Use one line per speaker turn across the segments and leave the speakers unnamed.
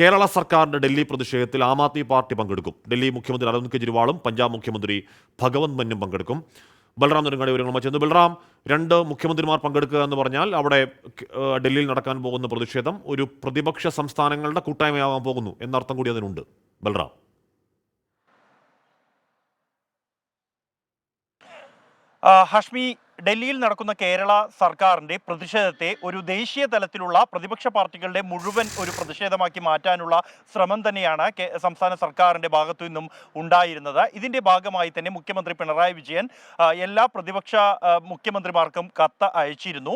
കേരള സർക്കാരിന്റെ ഡൽഹി പ്രതിഷേധത്തിൽ ആം ആദ്മി പാർട്ടി പങ്കെടുക്കും. ഡൽഹി മുഖ്യമന്ത്രി അരവിന്ദ് കെജ്രിവാളും പഞ്ചാബ് മുഖ്യമന്ത്രി ഭഗവന്ത് മന്നും പങ്കെടുക്കും. ബൽറാം നെടുങ്ങാടി വിവരങ്ങളുമായി ചെന്നു. ബൽറാം, രണ്ട് മുഖ്യമന്ത്രിമാർ പങ്കെടുക്കുക എന്ന് പറഞ്ഞാൽ അവിടെ ഡൽഹിയിൽ നടക്കാൻ പോകുന്ന പ്രതിഷേധം ഒരു പ്രതിപക്ഷ സംസ്ഥാനങ്ങളുടെ കൂട്ടായ്മയാകാൻ പോകുന്നു എന്നർത്ഥം കൂടി അതിനുണ്ട്. ബൽറാം.
ഹഷ്മി, ഡൽഹിയിൽ നടക്കുന്ന കേരള സർക്കാരിന്റെ പ്രതിഷേധത്തെ ഒരു ദേശീയ തലത്തിലുള്ള പ്രതിപക്ഷ പാർട്ടികളുടെ മുഴുവൻ ഒരു പ്രതിഷേധമാക്കി മാറ്റാനുള്ള ശ്രമം തന്നെയാണ് സംസ്ഥാന സർക്കാരിന്റെ ഭാഗത്തു നിന്നും ഉണ്ടായിരുന്നത്. ഇതിന്റെ ഭാഗമായി തന്നെ മുഖ്യമന്ത്രി പിണറായി വിജയൻ എല്ലാ പ്രതിപക്ഷ മുഖ്യമന്ത്രിമാർക്കും കത്ത് അയച്ചിരുന്നു.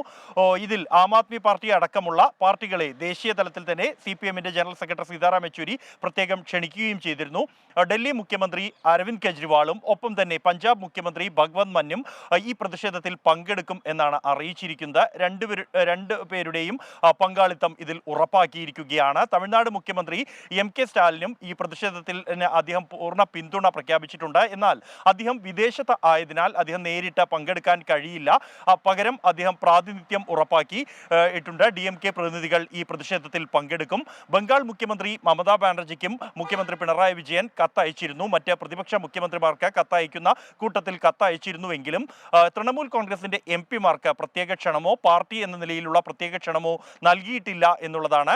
ഇതിൽ ആം ആദ്മി പാർട്ടി അടക്കമുള്ള പാർട്ടികളെ ദേശീയ തലത്തിൽ തന്നെ CPM-ന്റെ ജനറൽ സെക്രട്ടറി സീതാറാം യെച്ചൂരി പ്രത്യേകം ക്ഷണിക്കുകയും ചെയ്തിരുന്നു. ഡൽഹി മുഖ്യമന്ത്രി അരവിന്ദ് കെജ്രിവാളും ഒപ്പം തന്നെ പഞ്ചാബ് മുഖ്യമന്ത്രി ഭഗവന്ത് മന്നും ഈ പ്രതിഷേധത്തിൽ പങ്കെടുക്കും എന്നാണ് അറിയിച്ചിരിക്കുന്നത്. രണ്ടുപേരുടെയും പങ്കാളിത്തം ഇതിൽ ഉറപ്പാക്കിയിരിക്കുകയാണ്. തമിഴ്നാട് മുഖ്യമന്ത്രി MK സ്റ്റാലിനും ഈ പ്രതിഷേധത്തിൽ അദ്ദേഹം പൂർണ്ണ പിന്തുണ പ്രഖ്യാപിച്ചിട്ടുണ്ട്. എന്നാൽ അദ്ദേഹം വിദേശത്ത് ആയതിനാൽ അദ്ദേഹം നേരിട്ട് പങ്കെടുക്കാൻ കഴിയില്ല. പകരം അദ്ദേഹം പ്രാതിനിധ്യം ഉറപ്പാക്കി ഇട്ടുണ്ട്. DMK പ്രതിനിധികൾ ഈ പ്രതിഷേധത്തിൽ പങ്കെടുക്കും. ബംഗാൾ മുഖ്യമന്ത്രി മമതാ ബാനർജിക്കും മുഖ്യമന്ത്രി പിണറായി വിജയൻ കത്തയച്ചിരുന്നു. മറ്റ് പ്രതിപക്ഷ മുഖ്യമന്ത്രിമാർക്ക് കത്തയക്കുന്ന കൂട്ടത്തിൽ കത്തയച്ചിരുന്നുവെങ്കിലും തൃണമൂൽ കോൺഗ്രസിന്റെ MP-മാർക്ക് പ്രത്യേക ക്ഷണമോ പാർട്ടി എന്ന നിലയിലുള്ള പ്രത്യേക ക്ഷണമോ നൽകിയിട്ടില്ല എന്നുള്ളതാണ്.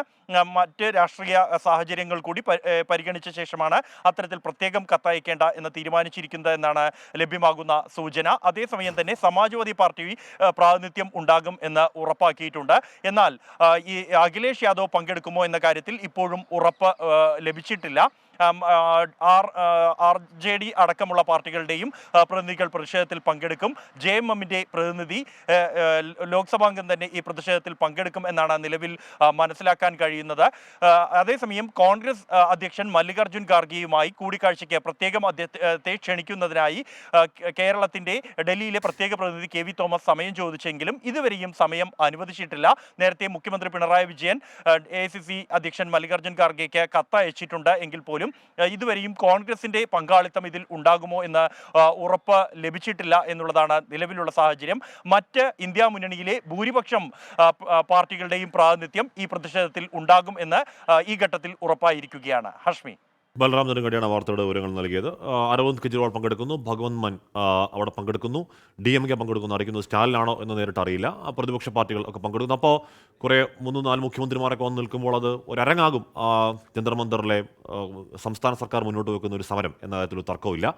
മറ്റ് രാഷ്ട്രീയ സാഹചര്യങ്ങൾ കൂടി പരിഗണിച്ച ശേഷമാണ് അത്തരത്തിൽ പ്രത്യേകം കത്തയക്കേണ്ട എന്ന് തീരുമാനിച്ചിരിക്കുന്നത് എന്നാണ് ലഭ്യമാകുന്ന സൂചന. അതേസമയം തന്നെ സമാജ്വാദി പാർട്ടി പ്രാതിനിധ്യം ഉണ്ടാകും എന്ന് ഉറപ്പാക്കിയിട്ടുണ്ട്. എന്നാൽ ഈ അഖിലേഷ് യാദവ് പങ്കെടുക്കുമോ എന്ന കാര്യത്തിൽ ഇപ്പോഴും ഉറപ്പ് ലഭിച്ചിട്ടില്ല. RJD അടക്കമുള്ള പാർട്ടികളുടെയും പ്രതിനിധികൾ പ്രതിഷേധത്തിൽ പങ്കെടുക്കും. JMM-ന്റെ പ്രതിനിധി ലോക്സഭാംഗം തന്നെ ഈ പ്രതിഷേധത്തിൽ പങ്കെടുക്കും എന്നാണ് നിലവിൽ മനസ്സിലാക്കാൻ കഴിയുന്നത്. അതേസമയം കോൺഗ്രസ് അധ്യക്ഷൻ മല്ലികാർജ്ജുൻ ഖാർഗെയുമായി കൂടിക്കാഴ്ചയ്ക്ക് പ്രത്യേകം അദ്ദേഹത്തെ ക്ഷണിക്കുന്നതിനായി കേരളത്തിന്റെ ഡൽഹിയിലെ പ്രത്യേക പ്രതിനിധി KV തോമസ് സമയം ചോദിച്ചെങ്കിലും ഇതുവരെയും സമയം അനുവദിച്ചിട്ടില്ല. നേരത്തെ മുഖ്യമന്ത്രി പിണറായി വിജയൻ AICC അധ്യക്ഷൻ മല്ലികാർജ്ജുൻ ഖാർഗെയ്ക്ക് കത്തയച്ചിട്ടുണ്ട് എങ്കിൽ പോലും ഇതുവരെയും കോൺഗ്രസിന്റെ പങ്കാളിത്തം ഇതിൽ ഉണ്ടാകുമോ എന്ന് ഉറപ്പ് ലഭിച്ചിട്ടില്ല എന്നുള്ളതാണ് നിലവിലുള്ള സാഹചര്യം. മറ്റ് ഇന്ത്യ മുന്നണിയിലെ ഭൂരിപക്ഷം പാർട്ടികളുടെയും പ്രാതിനിധ്യം ഈ പ്രതിഷേധത്തിൽ ഉണ്ടാകും എന്ന് ഈ ഘട്ടത്തിൽ ഉറപ്പായിരിക്കുകയാണ്. ഹഷ്മി.
ബൽറാം നെടുങ്ങാടിയാണ് വാർത്തയുടെ വിവരങ്ങൾ നൽകിയത്. അരവിന്ദ് കെജ്രിവാൾ പങ്കെടുക്കുന്നു, ഭഗവന്ത് മാൻ അവിടെ പങ്കെടുക്കുന്നു, DMK പങ്കെടുക്കുന്നു. അറിയിക്കുന്നത് സ്റ്റാലിനാണോ എന്ന് നേരിട്ട് അറിയില്ല. പ്രതിപക്ഷ പാർട്ടികൾ ഒക്കെ പങ്കെടുക്കുന്നു. അപ്പോൾ കുറേ 3-4 മുഖ്യമന്ത്രിമാരൊക്കെ വന്ന് നിൽക്കുമ്പോൾ അത് ഒരരങ്ങാകും. ജന്തർ മന്ദറിലെ സംസ്ഥാന സർക്കാർ മുന്നോട്ട് വെക്കുന്ന ഒരു സമരം എന്ന കാര്യത്തിൽ തർക്കമില്ല.